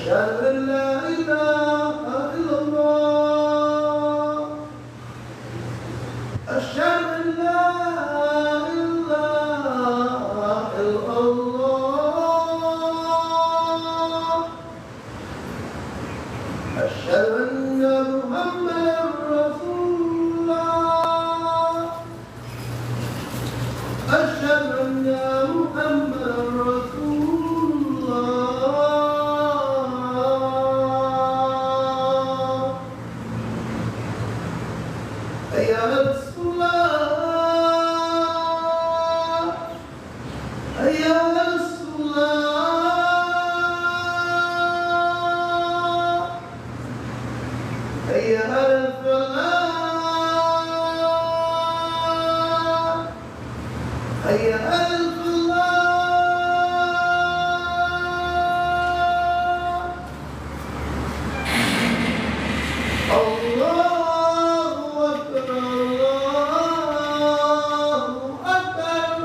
أشهد أن لا إله إلا الله أشهد أن لا إله إلا الله أشهد أن محمدا رسول الله أشهد أن محمدا رسول الله حي على الصلاة حي على الصلاة حي على الفلاح حي على الفلاح الله أكبر الله أكبر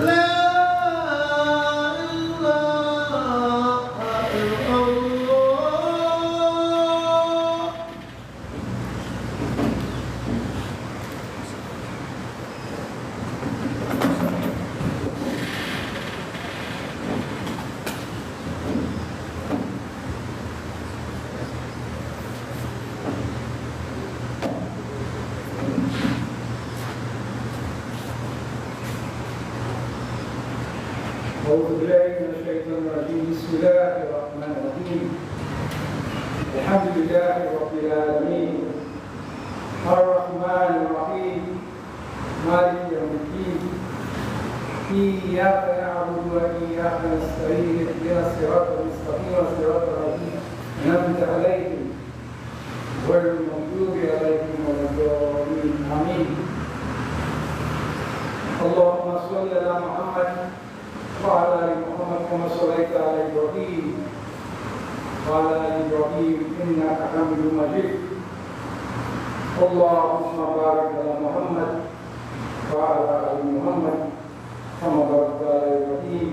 لا إله إلا الله أعوذ بالله من الشيطان الرجيم بسم الله الرحمن الرحيم الحمد لله رب العالمين الرحمن الرحيم مالك يوم الدين إياك نعبد وإياك نستعين اهدنا الصراط المستقيم صراط الذين أنعمت عليهم غير المغضوب عليهم ولا الضالين آمين اللهم صل على محمد وعلى آل محمد كما صليت على إبراهيم وعلى آل إبراهيم إنك حميد مجيد اللهم بارك على محمد وعلى آل محمد كما باركت على إبراهيم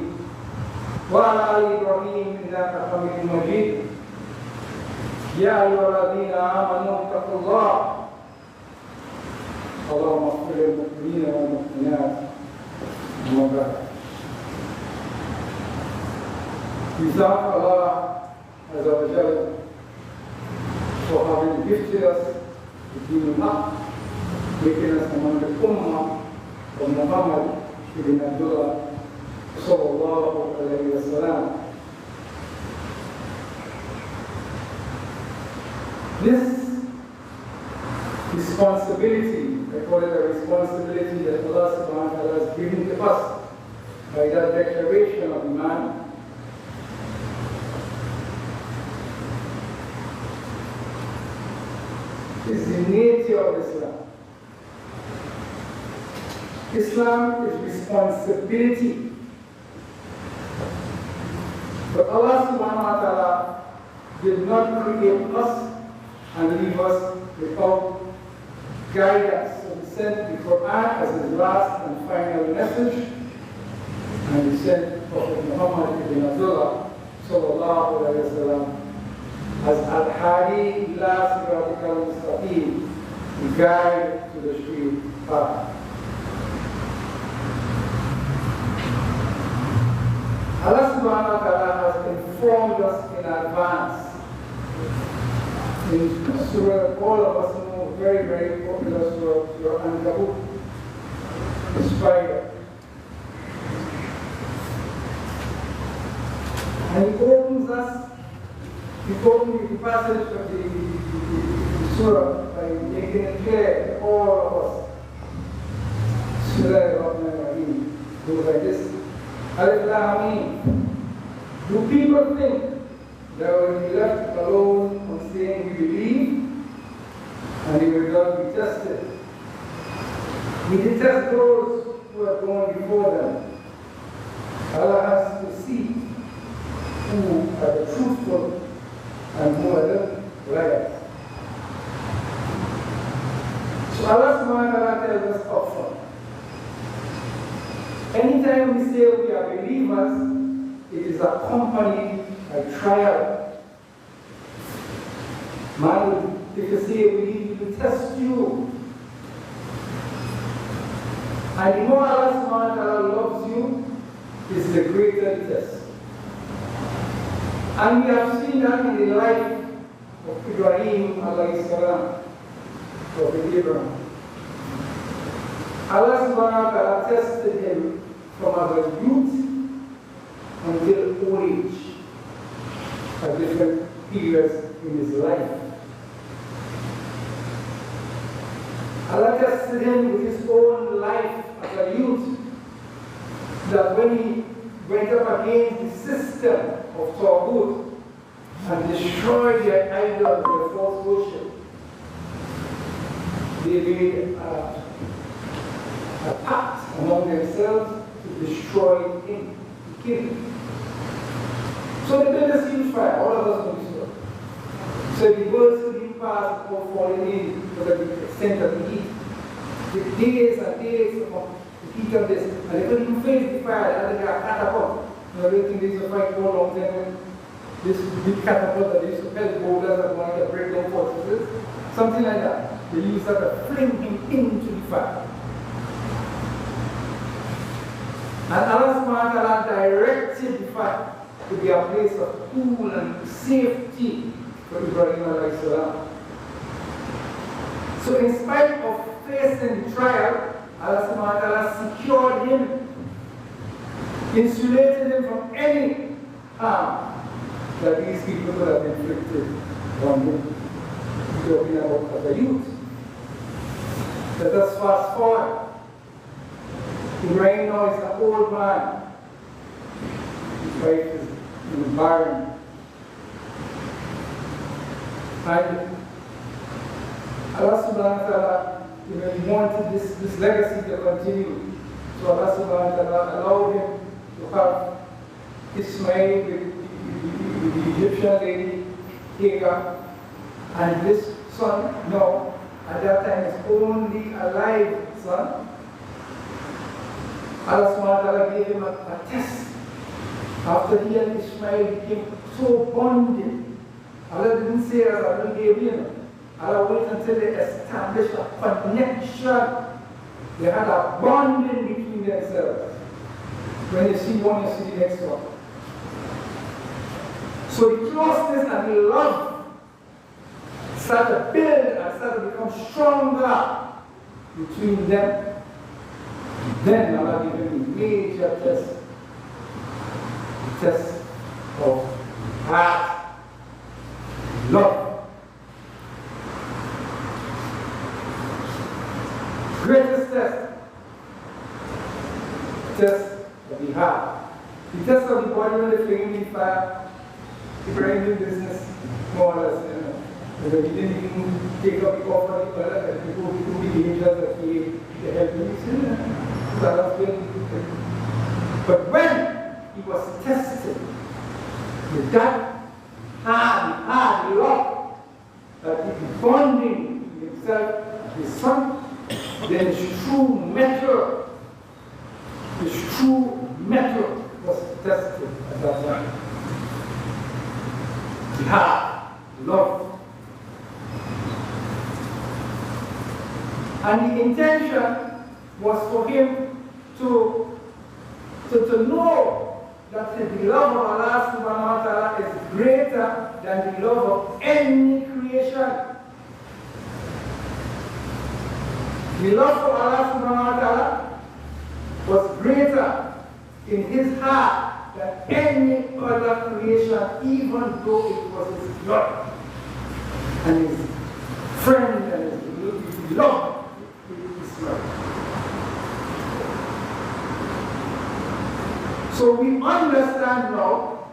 وعلى آل إبراهيم إنك حميد مجيد يا أيها الذين آمنوا اتقوا الله اللهم اغفر للمؤمنين والمؤمنات أما بعد. We thank Allah Azza wa Jal for having gifted us with Jumu'ah, making us among the Ummah of Muhammad ibn Abdullah sallallahu alayhi wa sallam. This responsibility, I call it a responsibility that Allah subhanahu wa ta'ala has given to us by that declaration of Imam, is the nature of Islam. Islam is responsibility. But Allah subhanahu wa ta'ala did not create us and leave us without guidance. So He sent the Quran as His last and final message, and He sent Prophet Muhammad ibn Abdullah sallallahu alayhi wa sallam as Al-Hadi ila Siratikal Mustaqim, the guide to the straight path. Allah subhanahu wa ta'ala has informed us in advance. In Surah, all of us know, very, very popular Surah, Surah Ankabut, the spider. And He opens us. He opened the passage of the surah by making it clear to all of us. Surah Ar-Rahman goes like this. Alif Lam Mim. Do people think they will be left alone on saying we believe and they will not be tested? We detest those who have gone before them. Allah has to see who are the truthful and who are the liars. So Allah subhanahu wa ta'ala tells us upfront. Anytime we say we are believers, it is accompanied by trial. Man will, if you say we will test you. And the more Allah subhanahu wa ta'ala loves you, is the greater the test. And we have seen that in the life of Ibrahim alayhi salam, of Abraham. Allah subhanahu wa ta'ala tested him from as a youth until old age, at different periods in his life. Allah tested him with his own life as a youth, that when he went up against the system of Tawhut and destroyed their idols, their false worship, they made a pact among themselves to destroy him, to kill him. So they built a huge fire, all of us know this story. So the birds couldn't pass or falling in because of the extent of the heat. The days and days of the heat of this, and they couldn't even face the fire, and they got catapult. You know, they think they used to fight for a long time. This big catapult that they used to pelt boulders that wanted to break down fortresses, something like that. They used that to fling him into the fire. And Allah subhanahu wa ta'ala directed the fire to be a place of cool and safety for Ibrahim alayhi salam. So in spite of facing the trial, Allah subhanahu wa ta'ala secured him, insulated him from any harm that these people could have inflicted on him. We're talking about as a youth. Let us fast forward. Ibrahim now is an old man. His wife is barren. And Allah subhanahu wa ta'ala, he wanted this legacy to continue. So Allah subhanahu wa ta'ala allowed him to have Ismail with the Egyptian lady, Hagar, and this son, no, at that time is only a live son. Allah subhanahu wa ta'ala gave him a test. After he and Ismail became so bonded, Allah didn't say as I don't give him. Allah waited until they established a connection. They had a bonding between themselves. When you see one, you see the next one. So the closeness and the love started to build and started to become stronger between them. Then Allah gave him a major test of heart, love. Greatest test of the heart. The test of the body when they flame the fire, the brain business, more or less, you know. Because he didn't even take up the offer of the other, and people do the angels that he helped him. But when he was tested with that hard love, that he was bonding himself and his son, then his true metal was tested at that time. Jihad, love. And the intention was for him to know that the love of Allah subhanahu wa ta'ala is greater than the love of any creation. The love for Allah subhanahu wa ta'ala was greater in his heart than any other creation, even though it was his blood and his friend and his love. So we understand now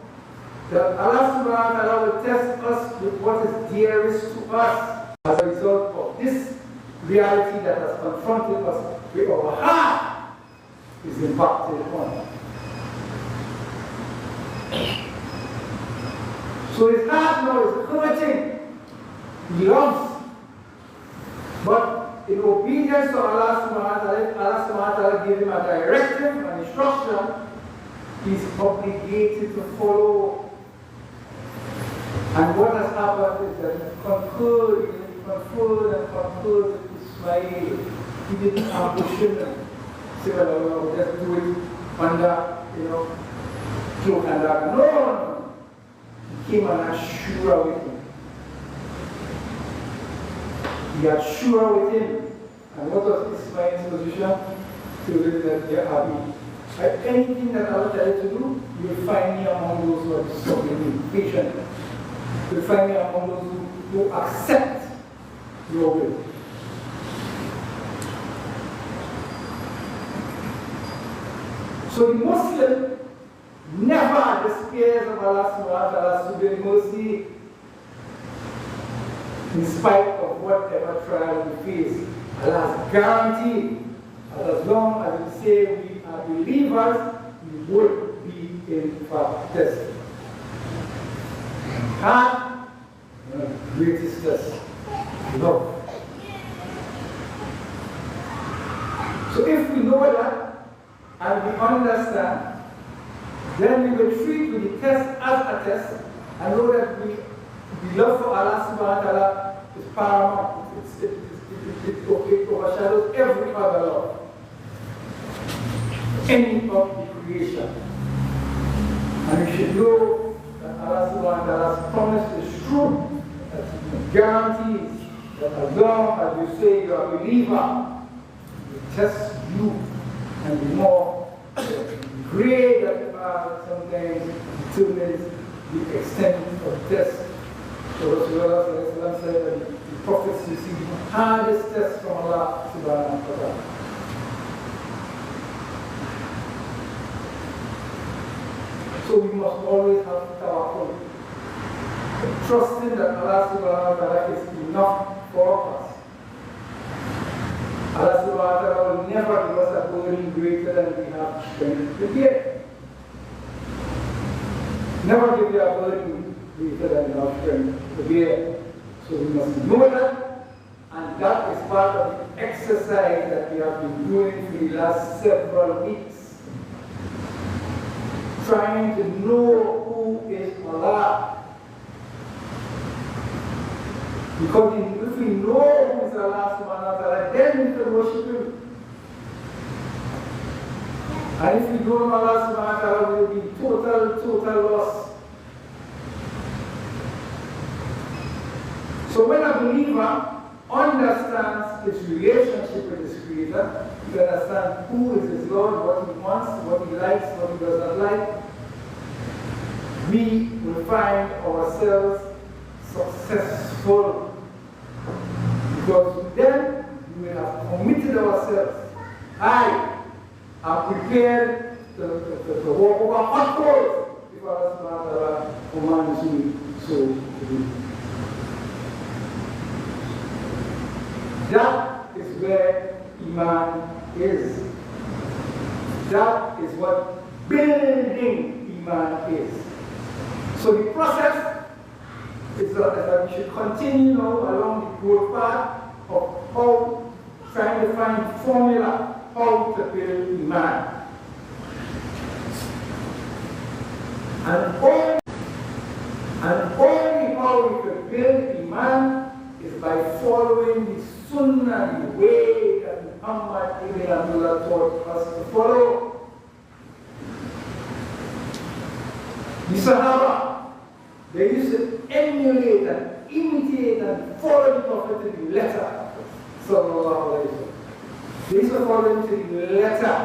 that Allah subhanahu wa ta'ala will test us with what is dearest to us as a result of this reality that has confronted us with our heart is impacted upon. So his heart now is hurting. He loves. But in obedience to Allah subhanahu wa ta'ala gave him a directive, an instruction he's obligated to follow. And what has happened is that he conferred with Ismail. He didn't ambition and say, well, we'll just do it under, cloak and dagger. No. He came and had shura with him. He had shura with him. And what was Ismail's position? To live that they are happy. Anything that Allah tells you to do, you will find me among those who are suffering, patient. You will find me among those who accept your will. So the Muslim never despairs of Allah subhanahu wa ta'ala's mercy in spite of whatever trial we face. Allah has guaranteed that as long as we say we are believers, we would be in fact tested. And the greatest test, love. So if we know that and we understand, then we will treat the test as a test and know that the love for Allah subhanahu wa ta'ala is paramount. It overshadows every other love. Any of the creation. And we should know that Allah subhanahu wa ta'ala's promise is true, that He guarantees that as long as you say you are a believer, He tests you, and the more great that you are, sometimes determines the extent of test. So Rasulullah said that the prophets received the hardest test from Allah subhanahu wa ta'ala. So we must always have tawakkul, trusting that Allah subhanahu wa ta'ala is enough for us. Allah subhanahu wa ta'ala will never give us a burden greater than we have strength to bear. Never give you a burden greater than you have strength to bear. So we must know that, and that is part of the exercise that we have been doing for the last several weeks. Trying to know who is Allah. Because if we know who is Allah subhanahu wa ta'ala, then we can worship Him. And if we don't know Allah subhanahu wa ta'ala, we will be total loss. So when a believer understands his relationship with his Creator, he understands who is his Lord, what He wants, what He likes, what He does not like, we will find ourselves successful. Because then we will have committed ourselves. I am prepared to walk over hot coals if Allah subhanahu wa ta'ala commands me so to do. That is where Imam is. That is what building Imam is. So the process is that we should continue now along the growth path of how trying to find the formula how to build Imam. And only how we can build Imam is by following the Sunnah, the way that Muhammad ibn Abdullah taught us to follow. The Sahaba, they used to emulate and imitate and follow the Prophet to the letter. Sallallahu alayhi wa sallam. They used to follow him to the letter.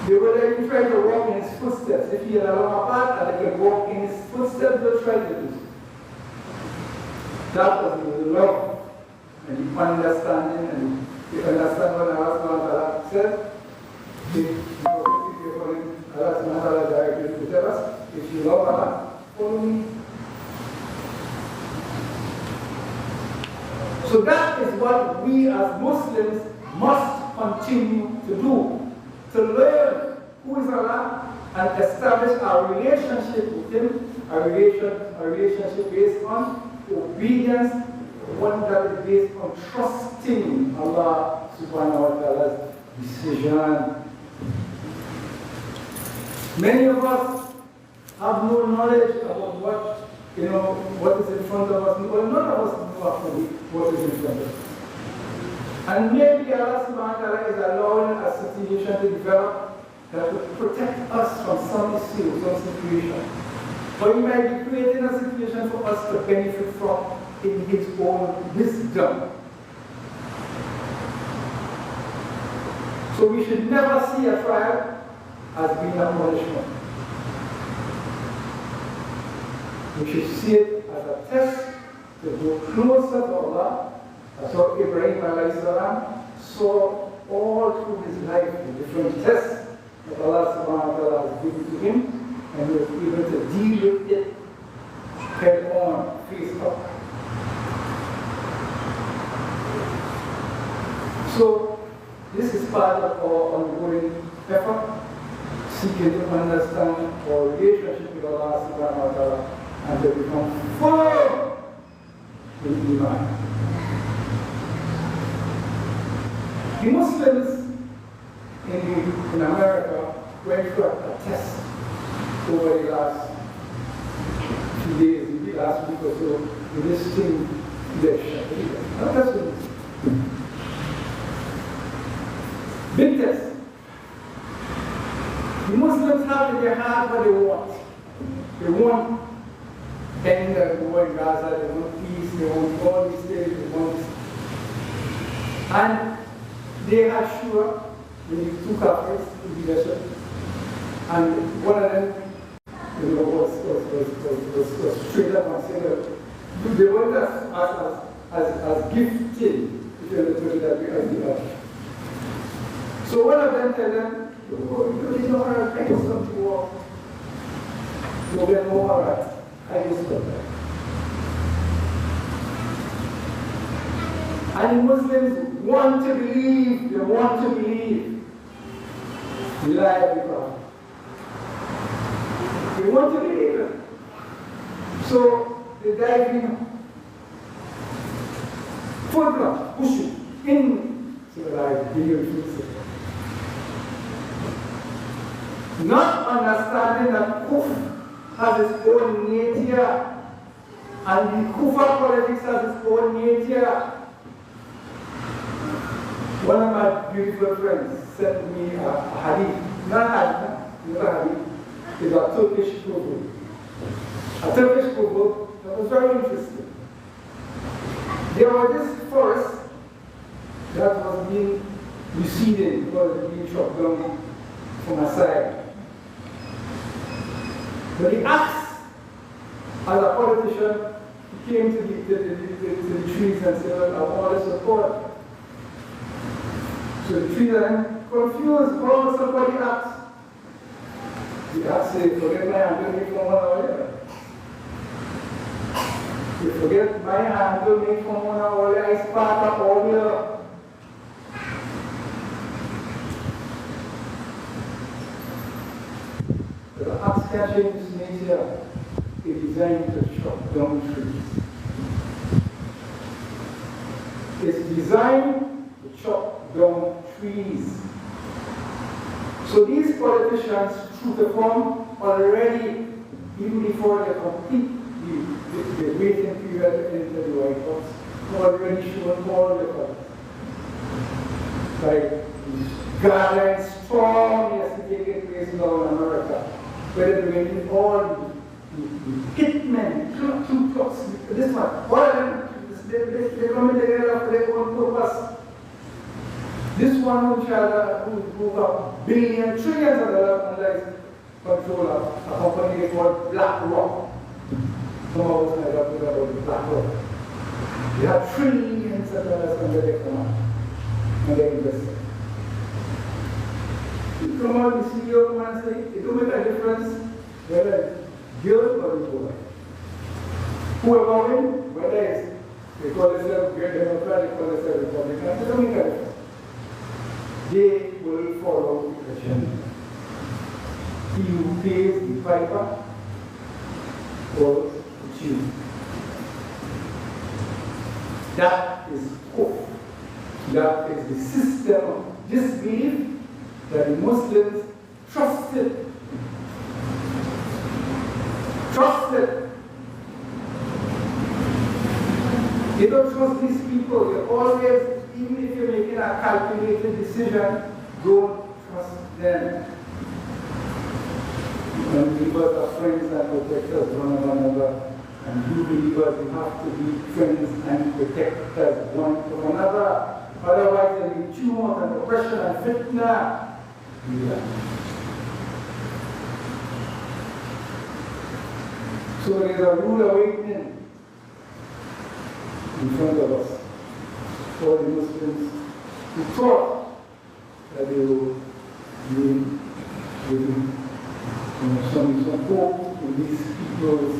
They would even try to walk in his footsteps. If he had a long path and they could walk in his footsteps, they'll try to do so. That was the love and the understanding, and you understand what Allah subhanahu wa ta'ala said. Allah subhanahu wa ta'ala directly to tell us, if you love Allah, follow me. So that is what we as Muslims must continue to do. To learn who is Allah and establish our relationship with Him, our relationship based on obedience, one that is based on trusting Allah subhanahu wa ta'ala's decision. Many of us have no knowledge about what is in front of us. Well, none of us know actually what is in front of us. And maybe Allah subhanahu wa ta'ala is allowing a situation to develop that will protect us from some issue, some situation. Or He might be creating a situation for us to benefit from in His own wisdom. So we should never see a trial as being a punishment. We should see it as a test to go closer to Allah. That's how Ibrahim alayhi salam saw all through his life the different tests that Allah subhanahu wa ta'ala has given to him, and he was able to deal with it head on, face up. So this is part of our ongoing effort, seeking to understand our relationship with Allah subhanahu wa ta'ala and to become firm in Imam. The Muslims in America went through a test over the last few days, maybe last week or so, with this thing, election. That's what it is. Big test. The Muslims have in their heart what they want. They want end the war in Gaza, they want peace, they want all these things, they want this. And they are sure when you took up the leadership, and one of them was straight up and said that they want us as gifted, if you understand that we as the other. So one of them tell them, you know what, I just come to war. So they're all right. I just got that. And the Muslims want to believe, they want to believe. The lie of the Quran. They want to believe it. So they dive in. Full blood, push it in civilized beings. Not understanding that Kufr has its own nature, and the Kufr politics has its own nature. One of my beautiful friends sent me a hadith, not a hadith, it's a Turkish proverb. A Turkish proverb that was very interesting. There was this forest that was being receded, was being chopped down from a side. But he asked, as a politician, he came to the trees and said, well, I want to support. So the trees are confused, all somebody asked. He asked, say, forget my hand, don't make from one hour. You forget my hand, don't make from one hour, I spark up all here. The axe catching this nature is designed to chop down trees. It's designed to chop down trees. So these politicians, through the form, already, even before they complete the waiting period into the White House, already shown all the colors. Like the gathering storm yesterday taking place now in America, where they're waiting all the hitmen, two clocks, this one, all of them, they come together for their own purpose. This one who got billions, trillions of dollars under his control of a company they call BlackRock. Some of us might have heard about BlackRock. They have trillions of dollars under their command, and they invest. You come out, the CEO come and say, it don't make a difference whether it's girl or boy. Whoever wins, whether it's, they call themselves Democrat, they call themselves Republican, it don't make a difference. They will follow the agenda. He who pays the piper or the tune. That is hope. That is the system of disbelief that the Muslims trusted trusted. You don't trust these people. You always, even if you're making a calculated decision, don't trust them. Believers are friends and protectors one of another. And you believers, you have to be friends and protectors one of another. Otherwise, there will be tumult and oppression and fitna. Yeah. So there is a rude awakening in front of us for the Muslims who thought that they will be some hope in these people's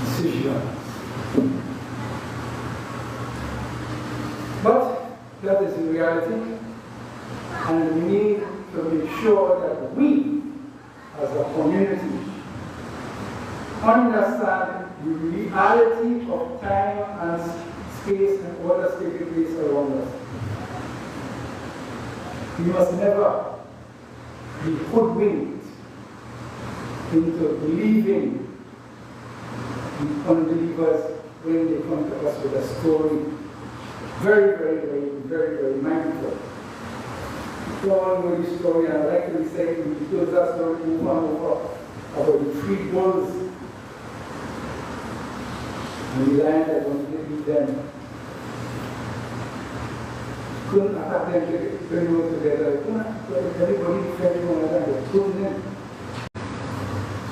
decisions. But that is the reality, and we need to make sure that we, as a community, understand the reality of time and space and what is taking place around us. We must never be hoodwinked into believing the unbelievers when they come to us with a story. Very mindful. We all know this story, and I like to say we close that story over and over about the three bulls and the lion that wanted to eat them. Couldn't attack them very well together. Everybody defended one another. They couldn't them.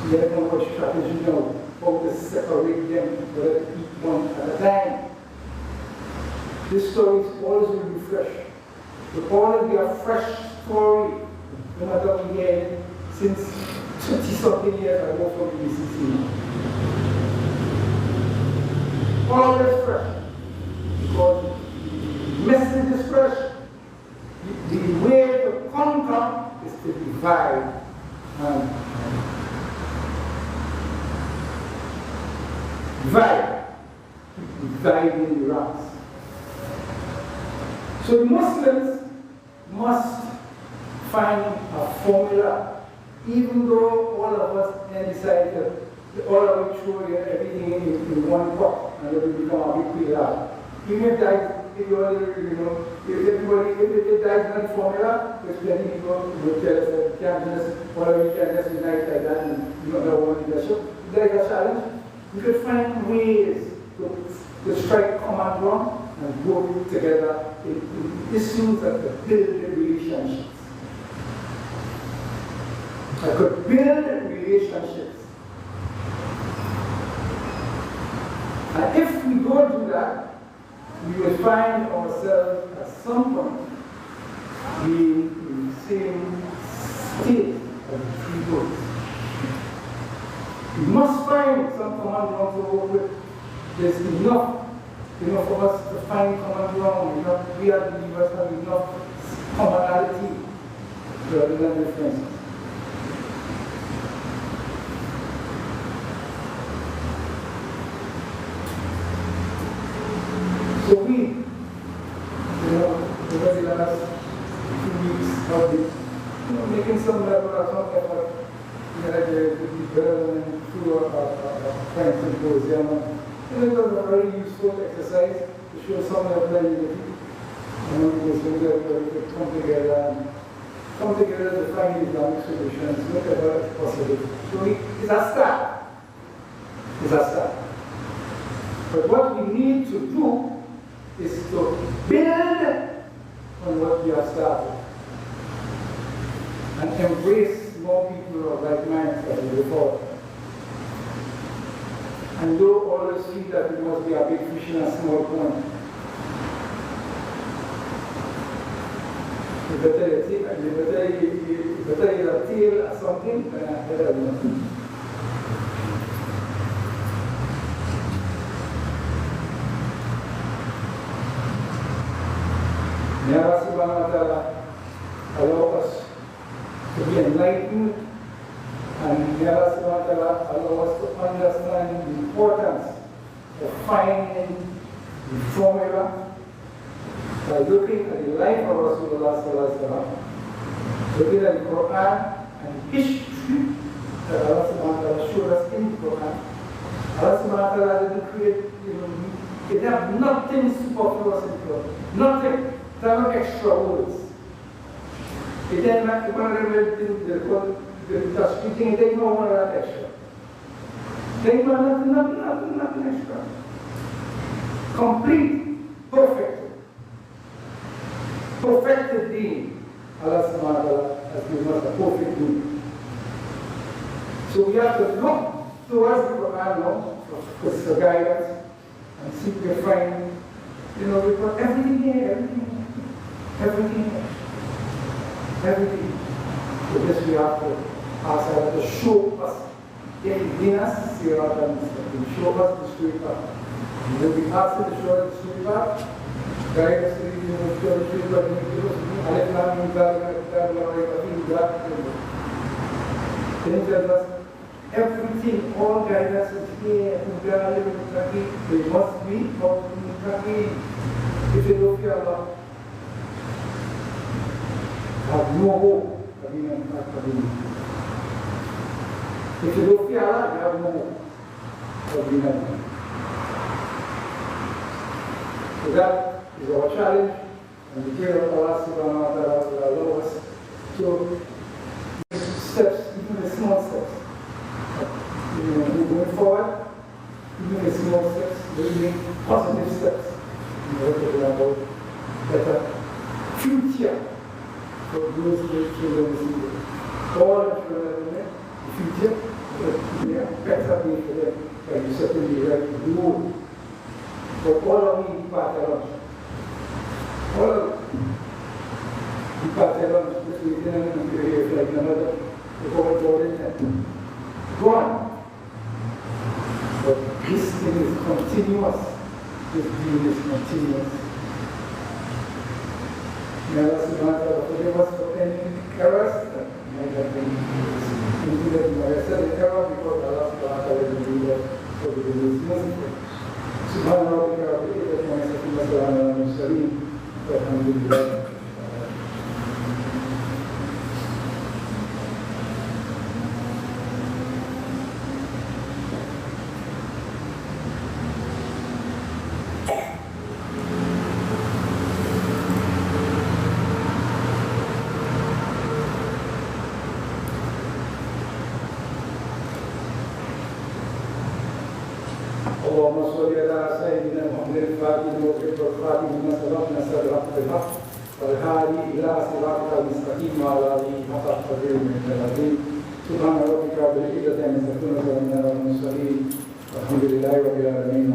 So they had no more strategy now. How to separate them, whether to eat one at a time. This story is always will be fresh. It will always be a fresh story, no matter what we hear since 20-something years ago from the BCC. Always fresh. Because the message is fresh. The way to conquer is to divide. Dividing the ranks. So the Muslims must find a formula, even though all of us decide to all of us throw everything in one pot and then we become a big pillar. Even if if it dies one formula, there's plenty of people who will tell us that we can't just, whatever we can just unite like that and you don't know what leadership. There is a challenge. We could find ways to strike common ground and work together in issues that could build relationships. I could build relationships. And if we go do that, we will find ourselves at some point being in the same state of the three groups. We must find some common ground to work with. There's enough for us to find common ground. We are believers have enough commonality rather than differences. So we, over the last 2 weeks, have been making some level of some effort. We had a development through a French symposium. And it was a very useful exercise to show some level of unity. We could come together to find Islamic solutions, whatever is possible. So it's a start. It's a start. But what we need to do is to build on what we have started and embrace more people of like minds than before. And don't always think that it must be a big fish in a small pond. You better a tail or something than a head of nothing. May Allah subhanahu wa ta'ala allow us to be enlightened, and may Allah subhanahu wa ta'ala allow us to understand the importance of finding the formula by looking at the life of Rasulullah sallallahu alaihi wasallam, looking at the Quran and history, that Allah subhanahu wa ta'ala showed us in the Quran. Allah subhanahu wa ta'ala didn't create, it had nothing superfluous in the Quran. Nothing. There are no extra words. It didn't make one of the touch thing, it didn't know one of that extra. They were nothing extra. Complete, perfect. Perfected being. Allah subhanahu wa ta'ala has given us a perfect being. So we have to look towards the Quran now for guidance and seek to find, we put everything here, everything. So this we have to ask Allah to show us, Ihdinas siratan mustaqim, show us the straight path. And when we ask Him to show us the straight path, guide us to the straight path, Alif Lam Mim Zalika al-Kitab la rayba fihi, then tells us everything, all guidance is here. They must be muttaqin. If you don't fear Allah, have no hope. If you don't fear Allah, you have no hope. So that is our challenge, and the care of Allah subhanahu wa ta'ala will allow us to steps, even the small steps. Moving forward, even the small steps, building positive steps in order to bring about better future for those children in the all the children in the future, but they are better day for them, and you certainly right to do. For all of me, Patalon. All of the Patalon, this week, like another, the whole board gone. But this thing is continuous. This being is continuous. May Allah subhanahu wa ta'ala forgive us for any errors that might have been included in our said error, because Allah subhanahu wa ta'ala is the leader for the merciful. Subhanahu wa ta'ala, alhamdulillah. اللهم صل على سيدنا محمد الفاتح والخاتم لما سبق نسأل الحق بالحق والهادي إلى صراطك المستقيم وعلى آله حق قدره من العظيم سبحان ربك رب العزة عما يصفون وسلام على المرسلين والحمد لله رب العالمين.